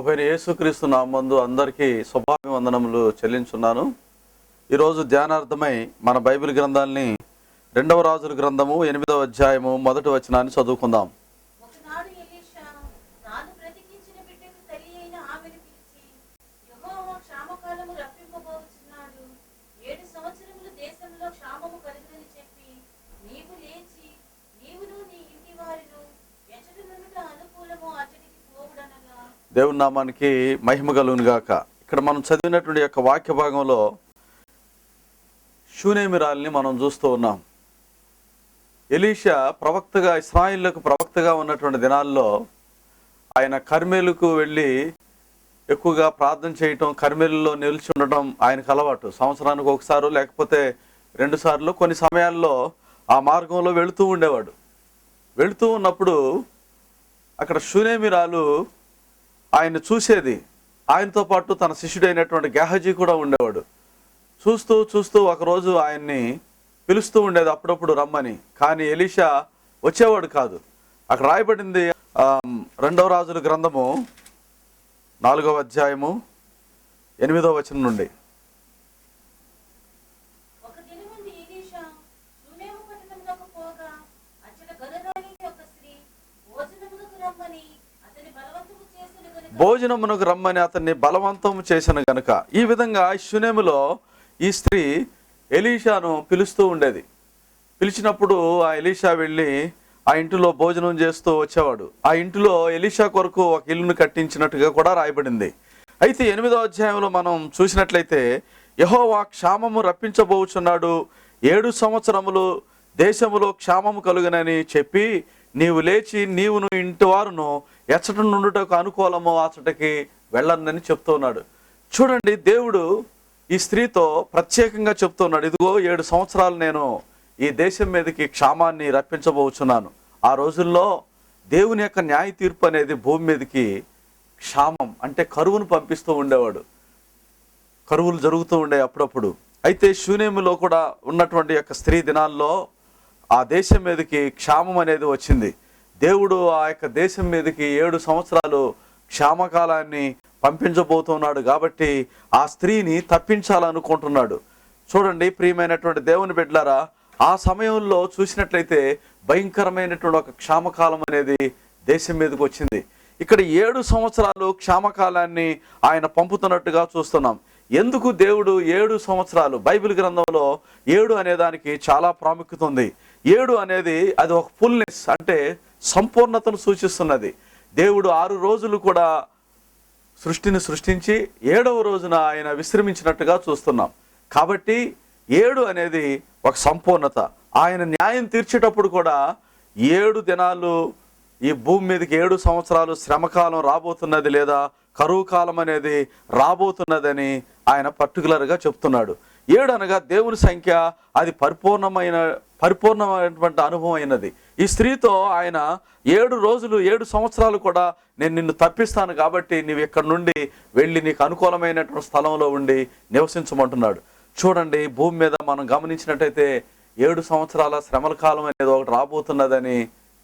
ప్రభు అయిన యేసుక్రీస్తు నామమునందు అందరికీ శుభాభివందనములు చెల్లించున్నాను. ఈరోజు ధ్యానార్థమై మన బైబిల్ గ్రంథాన్ని 2వ రాజుల గ్రంథము 8వ అధ్యాయము 1వ వచనాన్ని చదువుకుందాం. ఒకనాడు ఎలీషా తాను బ్రతికించిన బిడ్డకు తల్లి అయిన ఆమెను పిలిచి, యెహోవా క్షామకాలము రప్పింపబోచున్నాడు, 7 సంవత్సరములు దేశంలో క్షామము కలుగునని చెప్పి, నీవు లేచి నీవును నీ ఇంటి వారును ఎచ్చట నుండుట అనుకూలము అచ్చటికి పోవుడనగా. దేవుని నామానికి మహిమ కలుగును గాక. ఇక్కడ మనం చదివినటువంటి యొక్క వాక్య భాగంలో షూనేమిరాల్ని మనం చూస్తూ ఉన్నాం. ఎలీషా ప్రవక్తగా, ఇశ్రాయేలుకు ప్రవక్తగా ఉన్నటువంటి దినాల్లో ఆయన కర్మేలుకు వెళ్ళి ఎక్కువగా ప్రార్థన చేయటం, కర్మేలులో నిలిచి ఉండటం ఆయనకు అలవాటు. సంవత్సరానికి ఒకసారి లేకపోతే 2 సార్లు కొన్ని సమయాల్లో ఆ మార్గంలో వెళుతూ ఉండేవాడు. వెళుతూ ఉన్నప్పుడు అక్కడ షూనేమిరాలు ఆయన చూసేది. ఆయనతో పాటు తన శిష్యుడైనటువంటి గెహజీ కూడా ఉండేవాడు. చూస్తూ చూస్తూ ఒకరోజు ఆయన్ని పిలుస్తూ ఉండేది అప్పుడప్పుడు రమ్మని. కానీ ఎలీషా వచ్చేవాడు కాదు. అక్కడ రాయబడింది 2వ రాజుల గ్రంథము 4వ అధ్యాయము 8వ వచనం నుండి. ఒక దినమందు ఎలీషా షూనేము పట్టణమునకు పోగా, అచ్చట గనురాలి ఒక స్త్రీ భోజనమునకు రమ్మని అతని బలవంతము చేసెను గనుక. భోజనమునకు రమ్మని అతన్ని బలవంతం చేసిన గనుక. ఈ విధంగా షూనేములో ఈ స్త్రీ ఎలీషాను పిలుస్తూ ఉండేది. పిలిచినప్పుడు ఆ ఎలీషా వెళ్ళి ఆ ఇంటిలో భోజనం చేస్తూ వచ్చేవాడు. ఆ ఇంటిలో ఎలీషా కొరకు ఒక ఇల్లును కట్టించినట్టుగా కూడా రాయబడింది. అయితే 8వ అధ్యాయంలో మనం చూసినట్లయితే, యెహోవా క్షామము రప్పించబోచున్నాడు, 7 సంవత్సరములు దేశములో క్షామము కలుగునని చెప్పి, నీవు లేచి నీవును ఇంటి వారును ఎచ్చట నుండుటకు అనుకూలము అచ్చటికి వెళ్ళండి చెప్తున్నాడు. చూడండి, దేవుడు ఈ స్త్రీతో ప్రత్యేకంగా చెప్తున్నాడు, ఇదిగో 7 సంవత్సరాలు నేను ఈ దేశం మీదకి క్షామాన్ని రప్పించబోచున్నాను. ఆ రోజుల్లో దేవుని యొక్క న్యాయ తీర్పు అనేది భూమి మీదకి క్షామం అంటే కరువును పంపిస్తూ ఉండేవాడు. కరువులు జరుగుతూ ఉండే అప్పుడప్పుడు. అయితే షూనేములో కూడా ఉన్నటువంటి యొక్క స్త్రీ దినాల్లో ఆ దేశం మీదకి క్షామం అనేది వచ్చింది. దేవుడు ఆ యొక్క దేశం మీదకి 7 సంవత్సరాలు క్షామకాలాన్ని పంపించబోతున్నాడు. కాబట్టి ఆ స్త్రీని తప్పించాలనుకుంటున్నాడు. చూడండి ప్రియమైనటువంటి దేవుని బిడ్డలారా, ఆ సమయంలో చూసినట్లయితే భయంకరమైనటువంటి ఒక క్షామకాలం అనేది దేశం మీదకి వచ్చింది. ఇక్కడ 7 సంవత్సరాలు క్షామకాలాన్ని ఆయన పంపుతున్నట్టుగా చూస్తున్నాం. ఎందుకు దేవుడు 7 సంవత్సరాలు? బైబిల్ గ్రంథంలో 7 అనే దానికి చాలా ప్రాముఖ్యత ఉంది. 7 అనేది అది ఒక ఫుల్నెస్ అంటే సంపూర్ణతను సూచిస్తున్నది. దేవుడు 6 రోజులు కూడా సృష్టిని సృష్టించి 7వ రోజున ఆయన విశ్రమించినట్టుగా చూస్తున్నాం. కాబట్టి 7 అనేది ఒక సంపూర్ణత. ఆయన న్యాయం తీర్చేటప్పుడు కూడా 7 దినాలు ఈ భూమి మీదకి 7 సంవత్సరాలు శ్రమకాలం రాబోతున్నది, లేదా కరువు కాలం అనేది రాబోతున్నదని ఆయన పర్టికులర్గా చెప్తున్నాడు. 7 అనగా దేవుని సంఖ్య, అది పరిపూర్ణమైనటువంటి అనుభవం అయినది. ఈ స్త్రీతో ఆయన 7 రోజులు 7 సంవత్సరాలు కూడా నేను నిన్ను తప్పిస్తాను, కాబట్టి నీవు ఇక్కడి నుండి వెళ్ళి నీకు అనుకూలమైనటువంటి స్థలంలో ఉండి నివసించమంటున్నాడు. చూడండి, భూమి మీద మనం గమనించినట్టయితే 7 సంవత్సరాల శ్రమల కాలం అనేది ఒకటి రాబోతున్నదని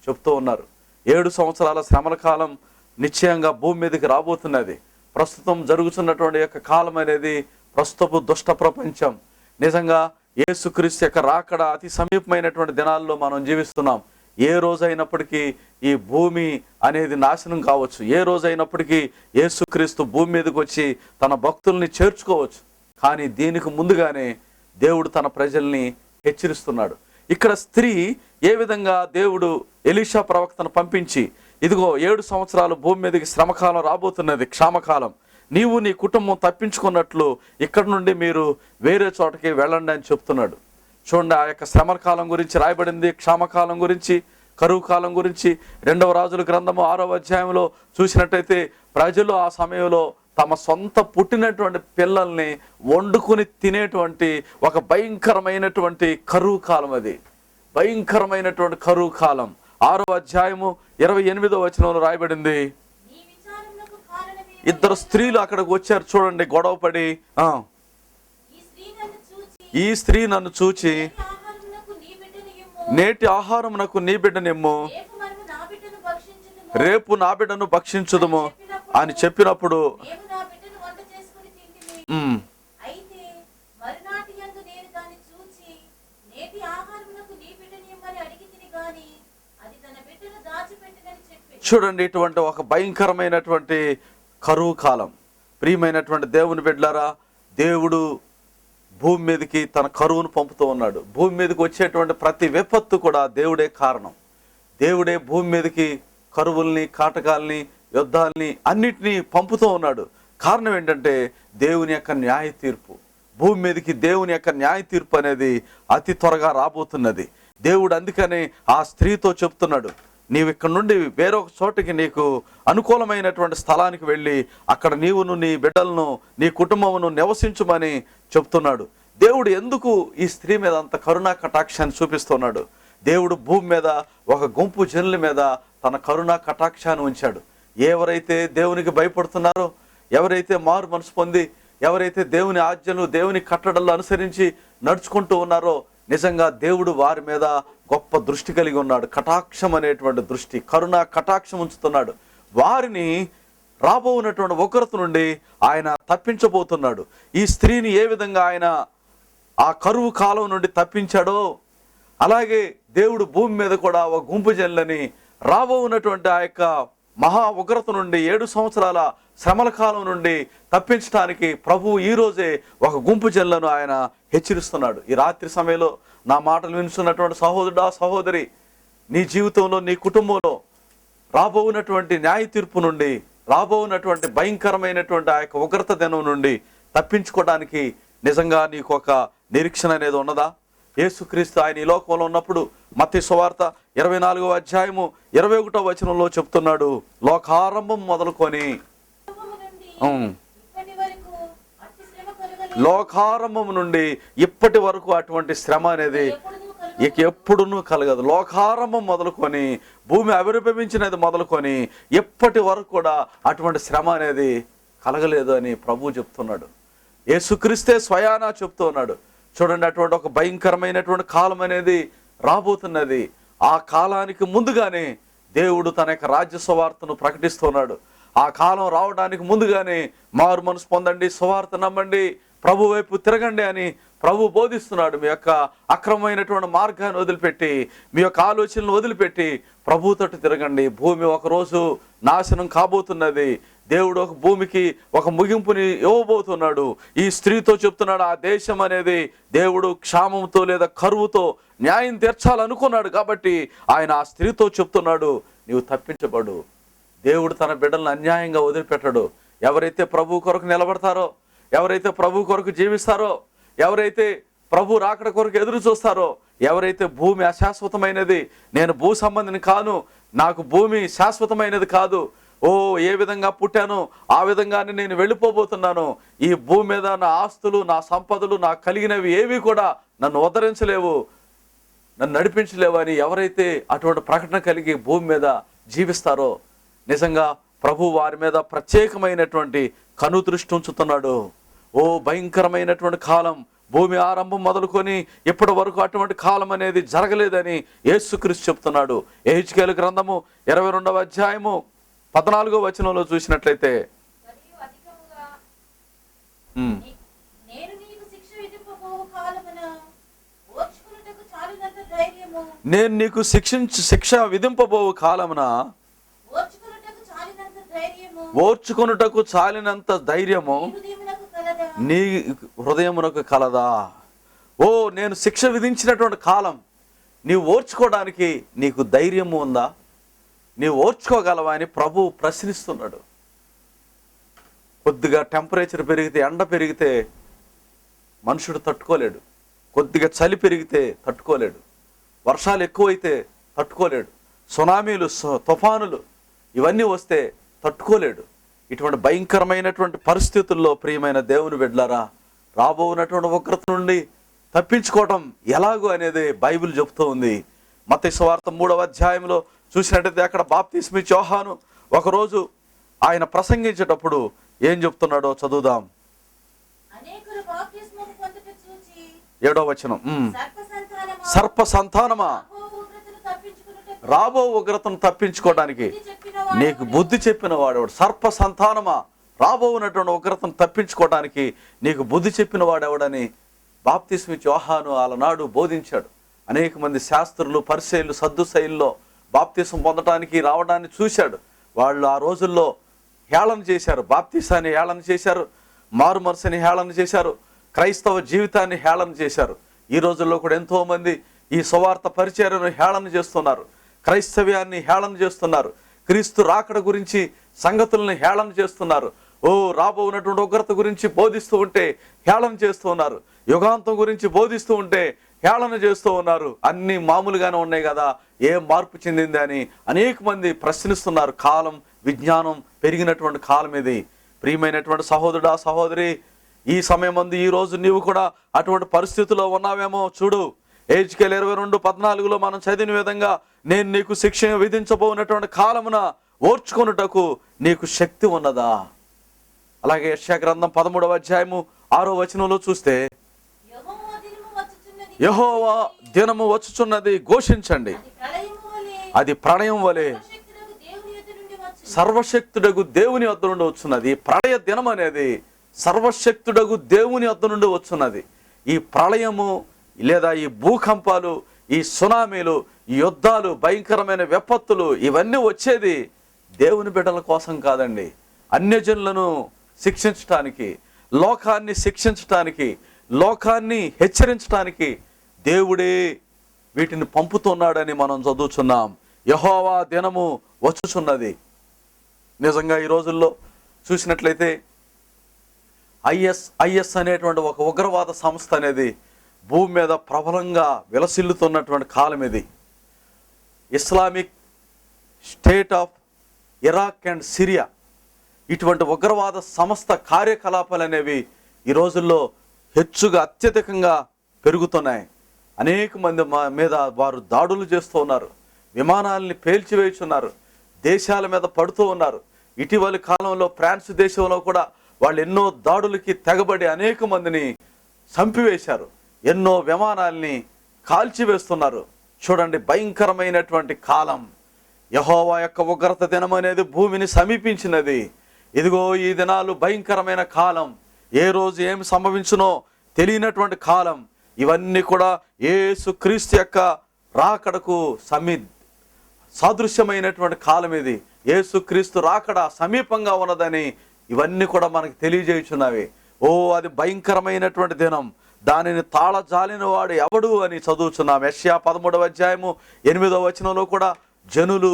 చెప్తూ ఉన్నారు. 7 సంవత్సరాల శ్రమల కాలం నిశ్చయంగా భూమి మీదకి రాబోతున్నది. ప్రస్తుతం జరుగుతున్నటువంటి యొక్క కాలం అనేది ప్రస్తుతపు దుష్ట ప్రపంచం. నిజంగా యేసుక్రీస్తు యొక్క రాకడ అతి సమీపమైనటువంటి దినాల్లో మనం జీవిస్తున్నాం. ఏ రోజైనప్పటికీ ఈ భూమి అనేది నాశనం కావచ్చు. ఏ రోజైనప్పటికీ యేసుక్రీస్తు భూమి మీదకి వచ్చి తన భక్తుల్ని చేర్చుకోవచ్చు. కానీ దీనికి ముందుగానే దేవుడు తన ప్రజల్ని హెచ్చరిస్తున్నాడు. ఇక్కడ స్త్రీ ఏ విధంగా దేవుడు ఎలీషా ప్రవక్తను పంపించి, ఇదిగో 7 సంవత్సరాలు భూమి మీదకి శ్రమకాలం రాబోతున్నది, క్షామకాలం, నీవు నీ కుటుంబం తప్పించుకున్నట్లు ఇక్కడ నుండి మీరు వేరే చోటకి వెళ్ళండి అని చెప్తున్నాడు. చూడండి, ఆ యొక్క శ్రమల కాలం గురించి రాయబడింది, క్షామకాలం గురించి, కరువు కాలం గురించి. 2వ రాజుల గ్రంథము 6వ అధ్యాయంలో చూసినట్టయితే ప్రజలు ఆ సమయంలో తమ సొంత పుట్టినటువంటి పిల్లల్ని వండుకుని తినేటువంటి ఒక భయంకరమైనటువంటి కరువు కాలం. అది భయంకరమైనటువంటి కరువు కాలం. 6వ అధ్యాయము 28వ వచనంలో రాయబడింది, ఇద్దరు స్త్రీలు అక్కడికి వచ్చారు. చూడండి, గొడవపడి, ఈ స్త్రీ నన్ను చూచి, నేటి ఆహారమునకు నీ బిడ్డనిమ్ము, రేపు నా బిడ్డను భక్షించుదుము అని చెప్పినప్పుడు మేము నా బిడ్డను వంట చేసుకుని తింటిమి. ఉమ్, అయితే మరునాటి యందు నేను దాన్ని చూచి నేటి ఆహారమునకు నీ బిడ్డని ఇమ్మని అడిగి తిని గాని అది తన బిడ్డను దాచిపెట్టినని చెప్పి. చూడండి, ఇటువంటి ఒక భయంకరమైనటువంటి కరువు కాలం. ప్రియమైనటువంటి దేవుని బిడ్డలారా, దేవుడు భూమి మీదకి తన కరువును పంపుతూ ఉన్నాడు. భూమి మీదకి వచ్చేటువంటి ప్రతి విపత్తు కూడా దేవుడే కారణం. దేవుడే భూమి మీదకి కరువుల్ని, కాటకాల్ని, యుద్ధాల్ని అన్నిటినీ పంపుతూ ఉన్నాడు. కారణం ఏంటంటే దేవుని యొక్క న్యాయ తీర్పు. భూమి మీదకి దేవుని యొక్క న్యాయ తీర్పు అనేది అతి త్వరగా రాబోతున్నది. దేవుడు అందుకనే ఆ స్త్రీతో చెప్తున్నాడు, నీవు ఇక్కడ నుండి వేరొక చోటికి నీకు అనుకూలమైనటువంటి స్థలానికి వెళ్ళి అక్కడ నీవును, నీ బిడ్డలను, నీ కుటుంబమును నివసించుమని చెప్తున్నాడు. దేవుడు ఎందుకు ఈ స్త్రీ మీద అంత కరుణా కటాక్షాన్ని చూపిస్తున్నాడు? దేవుడు భూమి మీద ఒక గుంపు జనుల మీద తన కరుణా కటాక్షాన్ని ఉంచాడు. ఎవరైతే దేవునికి భయపడుతున్నారో, ఎవరైతే మారు మనసు పొంది, ఎవరైతే దేవుని ఆజ్ఞలు, దేవుని కట్టడలు అనుసరించి నడుచుకుంటూ ఉన్నారో, నిజంగా దేవుడు వారి మీద గొప్ప దృష్టి కలిగి ఉన్నాడు. కటాక్షం అనేటువంటి దృష్టి, కరుణా కటాక్షం ఉంచుతున్నాడు. వారిని రాబోనటువంటి ఉగ్రత నుండి ఆయన తప్పించబోతున్నాడు. ఈ స్త్రీని ఏ విధంగా ఆయన ఆ కరువు కాలం నుండి తప్పించాడో, అలాగే దేవుడు భూమి మీద కూడా ఒక గుంపు జనులని రాబోనటువంటి ఆ యొక్క మహా ఉగ్రత నుండి, 7 సంవత్సరాల శ్రమల కాలం నుండి తప్పించడానికి ప్రభువు ఈ రోజే ఒక గుంపు జనులను ఆయన హెచ్చరిస్తున్నాడు. ఈ రాత్రి సమయంలో నా మాటలు వినుస్తున్నటువంటి సహోదరుడా, సహోదరి, నీ జీవితంలో, నీ కుటుంబంలో రాబోనటువంటి న్యాయ తీర్పు నుండి, రాబోనటువంటి భయంకరమైనటువంటి ఆ యొక్క ఉగ్రత దినం నుండి తప్పించుకోవడానికి నిజంగా నీకు ఒక నిరీక్షణ అనేది ఉన్నదా? యేసుక్రీస్తు ఆయన ఈ లోకంలో ఉన్నప్పుడు మత్తయి సువార్త 24వ అధ్యాయము 21వ వచనంలో చెప్తున్నాడు, లోకారంభం మొదలుకొని లోకారంభం నుండి ఇప్పటి వరకు అటువంటి శ్రమ అనేది ఇక ఎప్పుడునూ కలగదు. లోకారంభం మొదలుకొని, భూమి ఆవిర్భవించినది మొదలుకొని ఎప్పటి వరకు కూడా అటువంటి శ్రమ అనేది కలగలేదు అని ప్రభువు చెప్తున్నాడు. యేసుక్రీస్తే స్వయానా చెప్తూ ఉన్నాడు. చూడండి, అటువంటి ఒక భయంకరమైనటువంటి కాలం అనేది రాబోతున్నది. ఆ కాలానికి ముందుగానే దేవుడు తన యొక్క రాజ్య సువార్తను ప్రకటిస్తున్నాడు. ఆ కాలం రావడానికి ముందుగానే మారు మనసు పొందండి, సువార్త నమ్మండి, ప్రభు వైపు తిరగండి అని ప్రభు బోధిస్తున్నాడు. మీ యొక్క అక్రమమైనటువంటి మార్గాన్ని వదిలిపెట్టి, మీ యొక్క ఆలోచనలు వదిలిపెట్టి ప్రభుతోటి తిరగండి. భూమి ఒకరోజు నాశనం కాబోతున్నది. దేవుడు ఒక భూమికి ఒక ముగింపుని ఇవ్వబోతున్నాడు. ఈ స్త్రీతో చెప్తున్నాడు, ఆ దేశం అనేది దేవుడు క్షామంతో లేదా కరువుతో న్యాయం తీర్చాలనుకున్నాడు. కాబట్టి ఆయన ఆ స్త్రీతో చెప్తున్నాడు, నీవు తప్పించబడు. దేవుడు తన బిడ్డలను అన్యాయంగా వదిలిపెట్టడు. ఎవరైతే ప్రభు కొరకు నిలబడతారో, ఎవరైతే ప్రభు కొరకు జీవిస్తారో, ఎవరైతే ప్రభు రాకడ కొరకు ఎదురు చూస్తారో, ఎవరైతే భూమి అశాశ్వతమైనది, నేను భూ సంబంధిని కాను, నాకు భూమి శాశ్వతమైనది కాదు, ఏ విధంగా పుట్టానో ఆ విధంగానే నేను వెళ్ళిపోబోతున్నాను, ఈ భూమి మీద నా ఆస్తులు, నా సంపదలు, నాకు కలిగినవి ఏవి కూడా నన్ను ఉద్ధరించలేవు, నన్ను నడిపించలేవు అని ఎవరైతే అటువంటి ప్రకటన కలిగి భూమి మీద జీవిస్తారో, నిజంగా ప్రభు వారి మీద ప్రత్యేకమైనటువంటి కనుదృష్టి ఉంచుతున్నాడు. భయంకరమైనటువంటి కాలం, భూమి ఆరంభం మొదలుకొని ఇప్పటి వరకు అటువంటి కాలం అనేది జరగలేదని యేసుక్రీస్తు చెప్తున్నాడు. యెహెజ్కేలు గ్రంథము 22వ అధ్యాయము 14వ వచనంలో చూసినట్లయితే, నేను నీకు శిక్ష విధింపబోవు కాలమున ఓర్చుకొనుటకు చాలినంత ధైర్యము నీ హృదయమునకు కలదా? నేను శిక్ష విధించినటువంటి కాలం నీవు ఓర్చుకోవడానికి నీకు ధైర్యము ఉందా? నీవు ఓర్చుకోగలవా అని ప్రభువు ప్రశ్నిస్తున్నాడు. కొద్దిగా టెంపరేచర్ పెరిగితే, ఎండ పెరిగితే మనుషుడు తట్టుకోలేడు. కొద్దిగా చలి పెరిగితే తట్టుకోలేడు. వర్షాలు ఎక్కువైతే తట్టుకోలేడు. సునామీలు, తుఫానులు ఇవన్నీ వస్తే తట్టుకోలేడు. ఇటువంటి భయంకరమైనటువంటి పరిస్థితుల్లో ప్రియమైన దేవుని బిడ్డలారా, రాబోనటువంటి ఉగ్రత నుండి తప్పించుకోవటం ఎలాగో అనేది బైబిల్ చెబుతూ ఉంది. మత్తయి సువార్త 3వ అధ్యాయంలో చూసినట్టయితే అక్కడ బాప్తిస్మిచ్చే యోహాను ఒకరోజు ఆయన ప్రసంగించేటప్పుడు ఏం చెప్తున్నాడో చదువుదాం. 7వ వచనం, సర్ప సంతానమా రాబో ఉగ్రతను తప్పించుకోవడానికి నీకు బుద్ధి చెప్పిన వాడెవడు? సర్ప సంతానమా, రాబోనటువంటి ఉగ్రతను తప్పించుకోవడానికి నీకు బుద్ధి చెప్పిన వాడెవడని బాప్తిస్మిచ్చి యోహాను ఆలనాడు బోధించాడు. అనేక మంది శాస్త్రులు, పరిసయ్యులు, సద్దుసయ్యుల్లో బాప్తిసం పొందడానికి రావడాన్ని చూశాడు. వాళ్ళు ఆ రోజుల్లో హేళన చేశారు, బాప్తిసాన్ని హేళన చేశారు, మారు మనసుని హేళన చేశారు, క్రైస్తవ జీవితాన్ని హేళన చేశారు. ఈ రోజుల్లో కూడా ఎంతోమంది ఈ సువార్త పరిచర్యను హేళన చేస్తున్నారు, క్రైస్తవ్యాన్ని హేళన చేస్తున్నారు, క్రీస్తు రాకడ గురించి సంగతులను హేళన చేస్తున్నారు. రాబోనటువంటి ఉగ్రత గురించి బోధిస్తూ ఉంటే హేళన చేస్తూ ఉన్నారు, యుగాంతం గురించి బోధిస్తూ ఉంటే హేళన చేస్తూ ఉన్నారు. అన్నీ మామూలుగానే ఉన్నాయి కదా, ఏం మార్పు చెందింది అని అనేక మంది ప్రశ్నిస్తున్నారు. కాలం, విజ్ఞానం పెరిగినటువంటి కాలం ఇది. ప్రియమైనటువంటి సహోదరుడా, సహోదరి, ఈ సమయం మంది ఈ రోజు నీవు కూడా అటువంటి పరిస్థితిలో ఉన్నావేమో చూడు. హెజ్కేలు 22:14 మనం చదివిన విధంగా, నేను నీకు శిక్ష విధించబోనటువంటి కాలమున ఓర్చుకొనుటకు నీకు శక్తి ఉన్నదా? అలాగే యెషయా గ్రంథం 13:6 చూస్తే, యెహోవా దినము వచ్చుచున్నది, ఘోషించండి, అది ప్రళయం వలె సర్వశక్తుడగు దేవుని వద్ద నుండి వచ్చున్నది. ప్రళయ దినం అనేది సర్వశక్తుడగు దేవుని వద్ద నుండి వచ్చున్నది. ఈ ప్రళయము లేదా ఈ భూకంపాలు, ఈ సునామీలు, ఈ యుద్ధాలు, భయంకరమైన విపత్తులు ఇవన్నీ వచ్చేది దేవుని బిడ్డల కోసం కాదండి. అన్యజనులను శిక్షించటానికి, లోకాన్ని శిక్షించటానికి, లోకాన్ని హెచ్చరించటానికి దేవుడే వీటిని పంపుతున్నాడని మనం చదువుచున్నాం. యెహోవా దినము వచ్చుచున్నది. నిజంగా ఈ రోజుల్లో చూసినట్లయితే ఐఎస్ అనేటువంటి ఒక ఉగ్రవాద సంస్థ అనేది భూమి మీద ప్రబలంగా విలసిల్లుతున్నటువంటి కాలం ఇది. Islamic state of Iraq and Syria, ఇటువంటి ఉగ్రవాద సంస్థ కార్యకలాపాలు అనేవి ఈ రోజుల్లో హెచ్చుగా అత్యధికంగా పెరుగుతున్నాయి. అనేక మంది మీద వారు దాడులు చేస్తూ ఉన్నారు, విమానాలని పేల్చివేయుచున్నారు, దేశాల మీద పడుతూ ఉన్నారు. ఇటీవలి కాలంలో ఫ్రాన్స్ దేశంలో కూడా వాళ్ళు ఎన్నో దాడులకి తెగబడి అనేక మందిని చంపివేశారు, ఎన్నో విమానాల్ని కాల్చివేస్తున్నారు. చూడండి, భయంకరమైనటువంటి కాలం. యెహోవా యొక్క ఉగ్రత దినం అనేది భూమిని సమీపించినది. ఇదిగో ఈ దినాలు భయంకరమైన కాలం. ఏ రోజు ఏమి సంభవించునో తెలియనటువంటి కాలం. ఇవన్నీ కూడా యేసుక్రీస్తు యొక్క రాకడకు సాదృశ్యమైనటువంటి కాలం ఇది. యేసుక్రీస్తు రాకడ సమీపంగా ఉన్నదని ఇవన్నీ కూడా మనకు తెలియజేయుచున్నవి. అది భయంకరమైనటువంటి దినం. దానిని తాళజాలిన వాడు ఎవడు అని చదువుచున్నాం. యెషయా 13:8 కూడా జనులు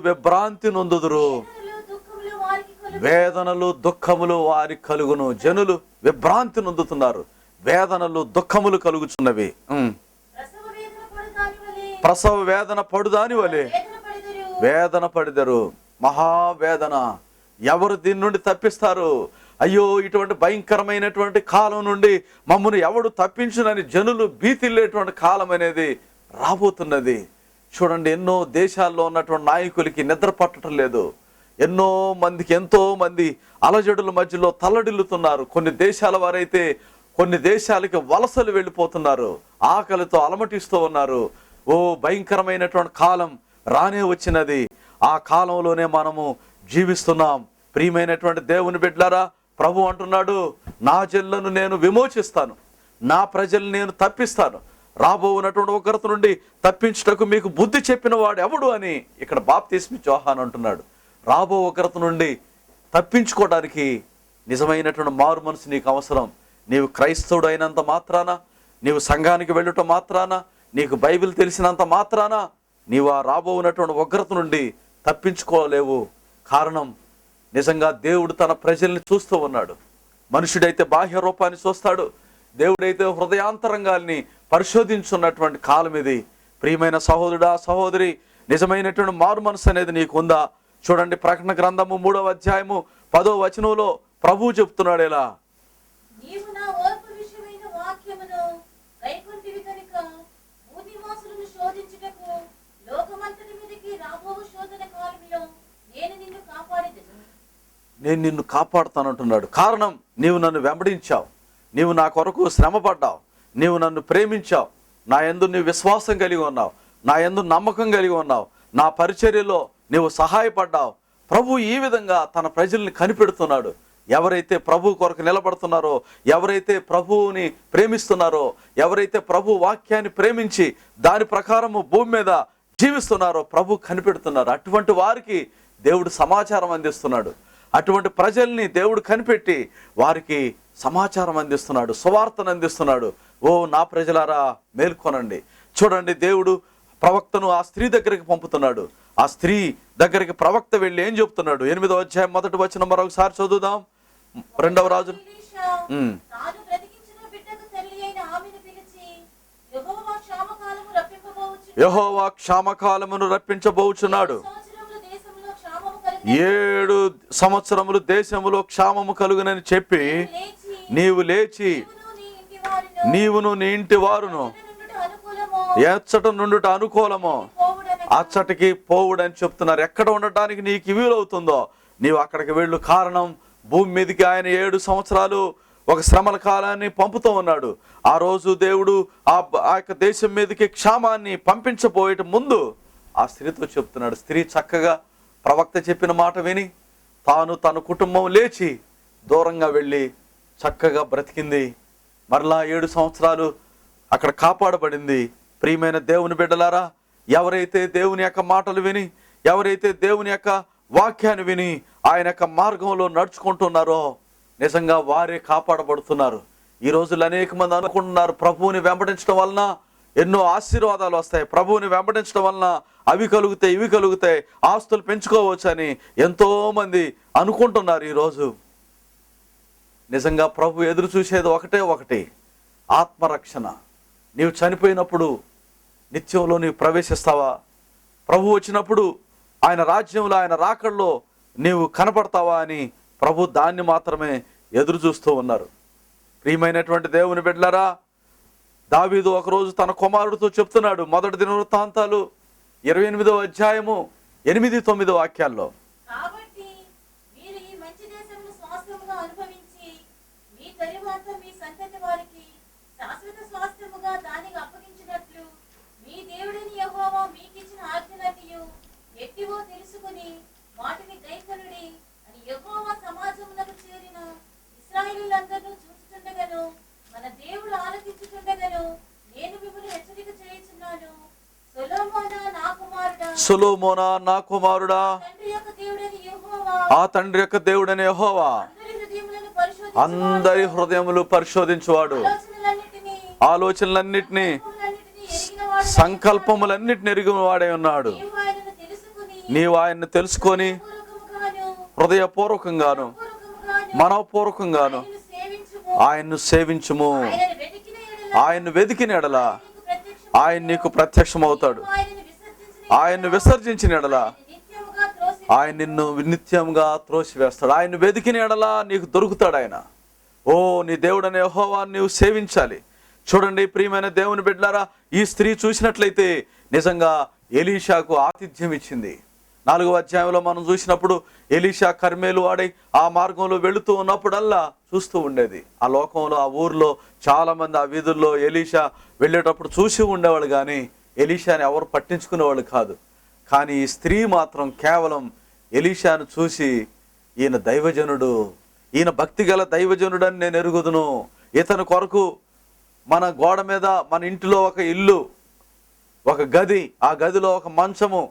విభ్రాంతి నొందుదురు, వేదనలు దుఃఖములు వారికి కలుగును. జనులు విభ్రాంతి నొందుతున్నారు, వేదనలు దుఃఖములు కలుగుచున్నవి. ప్రసవ వేదన పడుదాని వలె వేదన పడిదరు. మహావేదన. ఎవరు దీని నుండి తప్పిస్తారు? అయ్యో, ఇటువంటి భయంకరమైనటువంటి కాలం నుండి మమ్మల్ని ఎవడు తప్పించునని జనులు భీతిల్లేటువంటి కాలం అనేది రాబోతున్నది. చూడండి, ఎన్నో దేశాల్లో ఉన్నటువంటి నాయకులకి నిద్ర పట్టడం లేదు. ఎంతో మంది అలజడుల మధ్యలో తల్లడిల్లుతున్నారు. కొన్ని దేశాల వారైతే కొన్ని దేశాలకి వలసలు వెళ్ళిపోతున్నారు, ఆకలితో అలమటిస్తూ ఉన్నారు. భయంకరమైనటువంటి కాలం రానే వచ్చినది. ఆ కాలంలోనే మనము జీవిస్తున్నాం. ప్రియమైనటువంటి దేవుని బిడ్డలారా, ప్రభు అంటున్నాడు, నా జనులను నేను విమోచిస్తాను, నా ప్రజలను నేను తప్పిస్తాను, రాబోనటువంటి ఉగ్రత నుండి తప్పించుటకు మీకు బుద్ధి చెప్పిన వాడు ఎవడు అని ఇక్కడ బాప్తిస్మిచ్చి యోహాను అంటున్నాడు. రాబో ఉగ్రత నుండి తప్పించుకోవడానికి నిజమైనటువంటి మారు మనసు నీకు అవసరం. నీవు క్రైస్తవుడు అయినంత మాత్రాన, నీవు సంఘానికి వెళ్ళటం మాత్రాన, నీకు బైబిల్ తెలిసినంత మాత్రాన నీవు ఆ రాబోనటువంటి ఉగ్రత నుండి తప్పించుకోలేవు. కారణం, నిజంగా దేవుడు తన ప్రజల్ని చూస్తూ ఉన్నాడు. మనుషుడైతే బాహ్య రూపాన్ని చూస్తాడు, దేవుడైతే హృదయాంతరంగాల్ని పరిశోధించున్నటువంటి కాలం ఇది. ప్రియమైన సహోదరుడా, సహోదరి, నిజమైనటువంటి మారు మనసు అనేది నీకు ఉందా? చూడండి, ప్రకటన గ్రంథము 3:10 ప్రభువు చెప్తున్నాడు ఇలా, నేను నిన్ను కాపాడుతానంటున్నాడు. కారణం, నీవు నన్ను వెంబడించావు, నీవు నా కొరకు శ్రమ పడ్డావు, నీవు నన్ను ప్రేమించావు, నా యందు నీవు విశ్వాసం కలిగి ఉన్నావు, నా యందు నమ్మకం కలిగి ఉన్నావు, నా పరిచర్యలో నీవు సహాయపడ్డావు. ప్రభు ఈ విధంగా తన ప్రజల్ని కనిపెడుతున్నాడు. ఎవరైతే ప్రభు కొరకు నిలబడుతున్నారో, ఎవరైతే ప్రభువుని ప్రేమిస్తున్నారో, ఎవరైతే ప్రభు వాక్యాన్ని ప్రేమించి దాని ప్రకారము భూమి మీద జీవిస్తున్నారో ప్రభు కనిపెడుతున్నారు. అటువంటి వారికి దేవుడు సమాచారం అందిస్తున్నాడు. అటువంటి ప్రజల్ని దేవుడు కనిపెట్టి వారికి సమాచారం అందిస్తున్నాడు, సువార్తను అందిస్తున్నాడు. ఓ నా ప్రజలారా మేల్కొనండి. చూడండి, దేవుడు ప్రవక్తను ఆ స్త్రీ దగ్గరికి పంపుతున్నాడు. ఆ స్త్రీ దగ్గరికి ప్రవక్త వెళ్ళి ఏం చెప్తున్నాడు? 8వ అధ్యాయం 1వ వచనం మరొకసారి చదువుదాం. 2వ రాజు యెహోవా క్షామకాలమును రప్పించబోచున్నాడు. 7 సంవత్సరములు దేశములో క్షామము కలుగునని చెప్పి నీవు లేచి నీవును నీ ఇంటి వారును ఎచ్చట నుండుట అనుకూలమో అచ్చటికి పోవుడని చెప్తున్నారు. ఎక్కడ ఉండటానికి నీకు వీలవుతుందో నీవు అక్కడికి వెళ్ళు. కారణం, భూమి మీదకి ఆయన 7 సంవత్సరాలు ఒక శ్రమల కాలాన్ని పంపుతూ ఉన్నాడు. ఆ రోజు దేవుడు ఆ యొక్క దేశం మీదకి క్షామాన్ని పంపించబోయే ముందు ఆ స్త్రీతో చెప్తున్నాడు. స్త్రీ చక్కగా ప్రవక్త చెప్పిన మాట విని తాను తన కుటుంబం లేచి దూరంగా వెళ్ళి చక్కగా బ్రతికింది. మరలా 7 సంవత్సరాలు అక్కడ కాపాడబడింది. ప్రియమైన దేవుని బిడ్డలారా, ఎవరైతే దేవుని యొక్క మాటలు విని, ఎవరైతే దేవుని యొక్క వాక్యాన్ని విని ఆయన యొక్క మార్గంలో నడుచుకుంటున్నారో నిజంగా వారే కాపాడబడుతున్నారు. ఈ రోజుల్లో అనేక మంది అనుకుంటున్నారు ప్రభువుని వెంబడించడం వలన ఎన్నో ఆశీర్వాదాలు వస్తాయి, ప్రభువుని వెంబడించడం వలన అవి కలుగుతాయి, ఇవి కలుగుతాయి, ఆస్తులు పెంచుకోవచ్చు అని ఎంతో మంది అనుకుంటున్నారు. ఈరోజు నిజంగా ప్రభు ఎదురు చూసేది ఒకటే, ఆత్మరక్షణ. నీవు చనిపోయినప్పుడు నిత్యంలో నీవు ప్రవేశిస్తావా? ప్రభు వచ్చినప్పుడు ఆయన రాజ్యంలో, ఆయన రాకడలో నీవు కనపడతావా అని ప్రభు దాన్ని మాత్రమే ఎదురు చూస్తూ ఉన్నారు. ప్రియమైనటువంటి దేవుని బిడ్డలారా, దావీదు ఒకరోజు తన కుమారుడితో చెప్తున్నాడు. 1 దినవృత్తాంతాలు 28వ అధ్యాయము 8-9 వాక్యాల్లో, కాబట్టి మీరు ఈ మంచి దేశమును స్వాస్థ్యముగా అనుభవించి మీ తరువాత మీ సంతతి వారికి శాశ్వత స్వాస్థ్యముగా దానికి అప్పగించినట్లు మీ దేవుడైన యెహోవా మీకిచ్చిన ఆజ్ఞలన్నీయు ఎట్టివో తెలుసుకుని వాటిని గైకొనుడి అని యెహోవా సమాజమునకు చేరిన ఇశ్రాయేలీయులందరూ చూస్తుండగను మన దేవుడు ఆలకించుతుండగను నేను మిమ్మల్ని హెచ్చరిక చేయుచున్నాను. సొలొమోనా నా కుమారుడా, ఆ తండ్రి యొక్క దేవుడైన యెహోవా అందరి హృదయములు పరిశోధించువాడు, ఆలోచనలన్నిటినీ సంకల్పములన్నిటిని ఎరిగిన వాడే ఉన్నాడు. నీవు ఆయన్ని తెలుసుకొని హృదయపూర్వకంగాను మనఃపూర్వకంగాను ఆయన్ను సేవించుము. ఆయన్ను వెదికిన ఎడల ఆయన నీకు ప్రత్యక్షమవుతాడు. ఆయన్ను విసర్జించిన ఎడల ఆయన నిన్ను నిత్యంగా త్రోసివేస్తాడు. ఆయన్ను వెదికిన ఎడల నీకు దొరుకుతాడు ఆయన. ఓ నీ దేవుడనే యెహోవాను నీవు సేవించాలి. చూడండి ప్రియమైన దేవుని బిడ్డలారా, ఈ స్త్రీ చూసినట్లయితే నిజంగా ఎలీషాకు ఆతిథ్యం ఇచ్చింది. 4వ అధ్యాయంలో మనం చూసినప్పుడు ఎలీషా కర్మేలు వాడై ఆ మార్గంలో వెళుతూ ఉన్నప్పుడల్లా చూస్తూ ఉండేది. ఆ లోకంలో, ఆ ఊర్లో చాలా మంది ఆ వీధుల్లో ఎలీషా వెళ్ళేటప్పుడు చూసి ఉండేవాళ్ళు, కానీ ఎలీషాని ఎవరు పట్టించుకునేవాళ్ళు కాదు. కానీ ఈ స్త్రీ మాత్రం కేవలం ఎలీషాను చూసి ఈయన దైవజనుడు, ఈయన భక్తిగల దైవజనుడు అని నేను ఎరుగుదును. ఇతని కొరకు మన గోడ మీద, మన ఇంటిలో ఒక ఇల్లు, ఒక గది, ఆ గదిలో ఒక మంచము,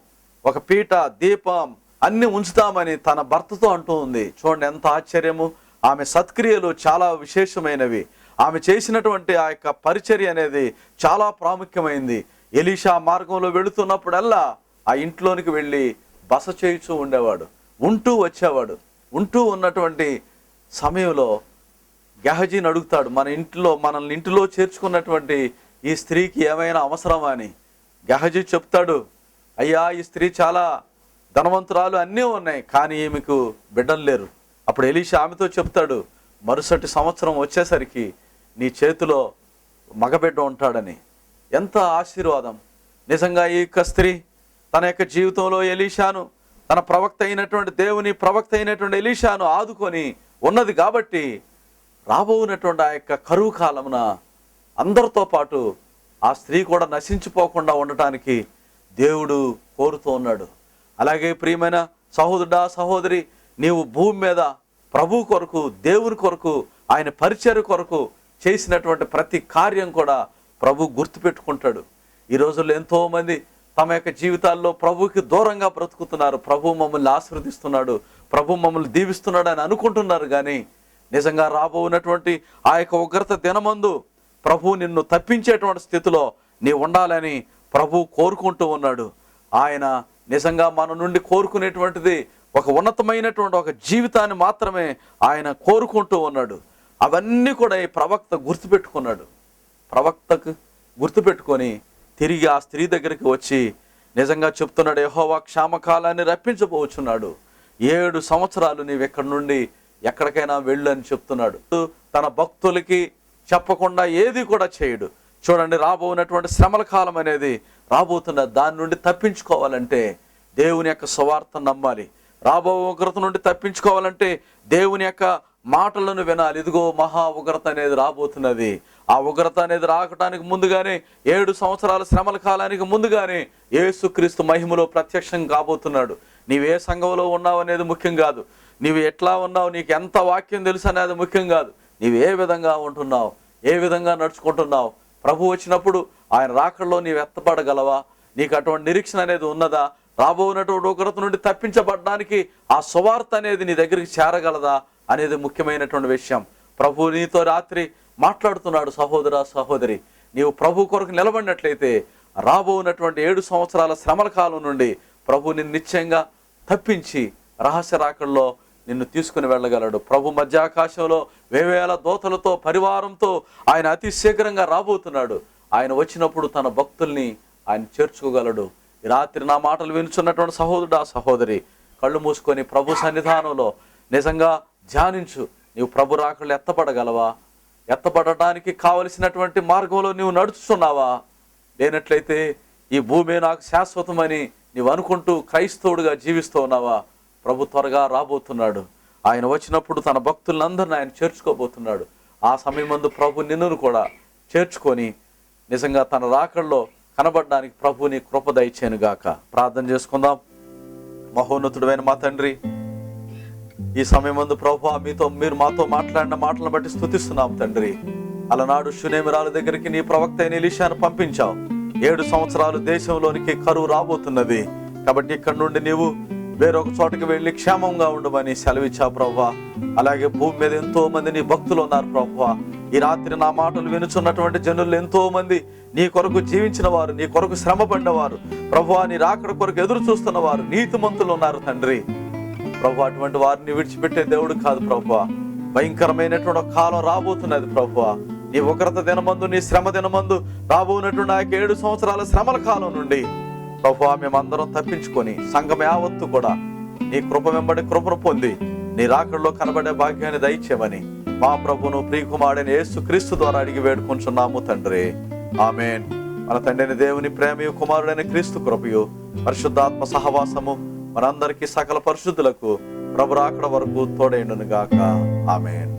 ఒక పీట, దీపం అన్ని ఉంచుతామని తన భర్తతో అంటూ ఉంది. చూడండి ఎంత ఆశ్చర్యము. ఆమె సత్క్రియలు చాలా విశేషమైనవి. ఆమె చేసినటువంటి ఆ యొక్క పరిచర్య అనేది చాలా ప్రాముఖ్యమైంది. ఎలీషా మార్గంలో వెళుతున్నప్పుడల్లా ఆ ఇంట్లోనికి వెళ్ళి బస చేయుచూ ఉండేవాడు, ఉంటూ వచ్చేవాడు. ఉంటూ ఉన్నటువంటి సమయంలో గెహజీని అడుగుతాడు, మనల్ని ఇంటిలో చేర్చుకున్నటువంటి ఈ స్త్రీకి ఏమైనా అవసరమా అని. గెహజీ చెప్తాడు, అయ్యా ఈ స్త్రీ చాలా ధనవంతురాలు, అన్నీ ఉన్నాయి, కానీ ఈమెకు బిడ్డలు లేరు. అప్పుడు ఎలీషా ఆమెతో చెప్తాడు, మరుసటి సంవత్సరం వచ్చేసరికి నీ చేతిలో మగబిడ్డ ఉంటాడని. ఎంత ఆశీర్వాదం! నిజంగా ఈ యొక్క స్త్రీ తన యొక్క జీవితంలో ఎలీషాను, తన ప్రవక్త అయినటువంటి దేవుని ప్రవక్త అయినటువంటి ఎలీషాను ఆదుకొని ఉన్నది కాబట్టి రాబోనటువంటి ఆ యొక్క కరువు కాలమున అందరితో పాటు ఆ స్త్రీ కూడా నశించిపోకుండా ఉండటానికి దేవుడు కోరుతూ ఉన్నాడు. అలాగే ప్రియమైన సహోదరుడా, సహోదరి, నీవు భూమి మీద ప్రభు కొరకు, దేవుని కొరకు, ఆయన పరిచర్య కొరకు చేసినటువంటి ప్రతి కార్యం కూడా ప్రభు గుర్తుపెట్టుకుంటాడు. ఈ రోజుల్లో ఎంతోమంది తమ యొక్క జీవితాల్లో ప్రభుకి దూరంగా బ్రతుకుతున్నారు. ప్రభు మమ్మల్ని ఆశీర్వదిస్తున్నాడు, ప్రభు మమ్మల్ని దీవిస్తున్నాడు అని అనుకుంటున్నారు. కానీ నిజంగా రాబోనటువంటి ఆ యొక్క ఉగ్రత దినమందు ప్రభు నిన్ను తప్పించేటువంటి స్థితిలో నీ ఉండాలని ప్రభు కోరుకుంటూ ఉన్నాడు. ఆయన నిజంగా మన నుండి కోరుకునేటువంటిది ఒక ఉన్నతమైనటువంటి ఒక జీవితాన్ని మాత్రమే ఆయన కోరుకుంటూ ఉన్నాడు. అవన్నీ కూడా ఈ ప్రవక్త గుర్తుపెట్టుకున్నాడు. ప్రవక్తకు గుర్తుపెట్టుకొని తిరిగి ఆ స్త్రీ దగ్గరికి వచ్చి నిజంగా చెప్తున్నాడు, యెహోవా క్షామకాలాన్ని రప్పించబోచున్నాడు. 7 సంవత్సరాలు నీవు ఎక్కడి నుండి ఎక్కడికైనా వెళ్ళు అని చెప్తున్నాడు. తన భక్తులకి చెప్పకుండా ఏది కూడా చేయడు. చూడండి, రాబోనటువంటి శ్రమల కాలం అనేది రాబోతున్న దాని నుండి తప్పించుకోవాలంటే దేవుని యొక్క సువార్త నమ్మాలి. రాబో ఉగ్రత నుండి తప్పించుకోవాలంటే దేవుని యొక్క మాటలను వినాలి. ఇదిగో మహా ఉగ్రత అనేది రాబోతున్నది. ఆ ఉగ్రత అనేది రాకటానికి ముందుగానే 7 సంవత్సరాల శ్రమల కాలానికి ముందుగానే యేసుక్రీస్తు మహిమలో ప్రత్యక్షం కాబోతున్నాడు. నీవే సంఘంలో ఉన్నావు అనేది ముఖ్యం కాదు, నీవు ఎట్లా ఉన్నావు, నీకు ఎంత వాక్యం తెలుసు అనేది ముఖ్యం కాదు. నీవు ఏ విధంగా ఉంటున్నావు, ఏ విధంగా నడుచుకుంటున్నావు, ప్రభు వచ్చినప్పుడు ఆయన రాకడలో నీవు ఎత్తపడగలవా, నీకు అటువంటి నిరీక్షణ అనేది ఉన్నదా, రాబోనటువంటి ఉగ్రత నుండి తప్పించబడడానికి ఆ సువార్త అనేది నీ దగ్గరికి చేరగలదా అనేది ముఖ్యమైనటువంటి విషయం. ప్రభు నీతో రాత్రి మాట్లాడుతున్నాడు. సహోదరా, సహోదరి, నీవు ప్రభు కొరకు నిలబడినట్లయితే రాబోనటువంటి 7 సంవత్సరాల శ్రమల కాలం నుండి ప్రభు నిన్ను నిశ్చయంగా తప్పించి రహస్య రాకడలో నిన్ను తీసుకుని వెళ్ళగలడు. ప్రభు మధ్యాకాశంలో వేవేల దూతలతో పరివారంతో ఆయన అతి శీఘ్రంగా రాబోతున్నాడు. ఆయన వచ్చినప్పుడు తన భక్తుల్ని ఆయన చేర్చుకోగలడు. ఈ రాత్రి నా మాటలు వినుచున్నటువంటి సహోదరుడా, సహోదరి, కళ్ళు మూసుకొని ప్రభు సన్నిధానంలో నిజంగా ధ్యానించు. నీవు ప్రభు రాకడలో ఎత్తపడగలవా? ఎత్తపడటానికి కావలసినటువంటి మార్గంలో నీవు నడుచుతున్నావా? లేనట్లయితే ఈ భూమి నాకు శాశ్వతమని నీవు అనుకుంటూ క్రైస్తవుడిగా జీవిస్తూ ఉన్నావా? ప్రభు త్వరగా రాబోతున్నాడు. ఆయన వచ్చినప్పుడు తన భక్తులందరినీ ఆయన చేర్చుకోబోతున్నాడు. ఆ సమయం ముందు ప్రభు నిన్ను కూడా చేర్చుకొని నిజంగా తన రాకడలో కనబడడానికి ప్రభు నీ కృప దయచేయునుగాక. ప్రార్థన చేసుకుందాం. మహోన్నతుడైన మా తండ్రి, ఈ సమయం ముందు ప్రభు మీరు మాతో మాట్లాడిన మాటలను బట్టి స్తుతిస్తున్నాం తండ్రి. అలనాడు షూనేమిరాల దగ్గరికి నీ ప్రవక్త అయిన ఎలీషాను పంపించావు. 7 సంవత్సరాలు దేశంలోనికి కరువు రాబోతున్నది కాబట్టి ఇక్కడి నుండి నీవు వేరొక చోటకి వెళ్ళి క్షేమంగా ఉండమని సెలవిచ్చావు ప్రభువా. అలాగే భూమి మీద ఎంతో మంది నీ భక్తులు ఉన్నారు ప్రభువా. ఈ రాత్రి నా మాటలు వినుచున్నటువంటి జనులు ఎంతో మంది నీ కొరకు జీవించిన వారు, నీ కొరకు శ్రమ పడినవారు ప్రభువా, నీ రాకడ కొరకు ఎదురు చూస్తున్న వారు, నీతిమంతులు ఉన్నారు తండ్రి. ప్రభు అటువంటి వారిని విడిచిపెట్టే దేవుడు కాదు ప్రభువా. భయంకరమైనటువంటి ఒక కాలం రాబోతున్నది ప్రభువా. నీ ఉగ్రత దినమందు, నీ శ్రమ దినమందు రాబోనటువంటి ఆ 7 సంవత్సరాల శ్రమల కాలం నుండి ప్రభువా మేమందరం తప్పించుకొని సంఘం యావత్తు కూడా నీ కృప వెంబడి కృపను పొంది నీ రాకడలో కనబడే భాగ్యాన్ని దయచేయమని మా ప్రభును ప్రియకుమారుడైన యేసుక్రీస్తు ద్వారా అడిగి వేడుకుంటున్నాము తండ్రి. ఆమేన్. మన తండ్రిని దేవుని ప్రేమయు కుమారుడైన క్రీస్తు కృపయు పరిశుద్ధాత్మ సహవాసము మనందరికీ సకల పరిశుద్ధులకు ప్రభు రాకడ వరకు తోడైండును గాక. ఆమేన్.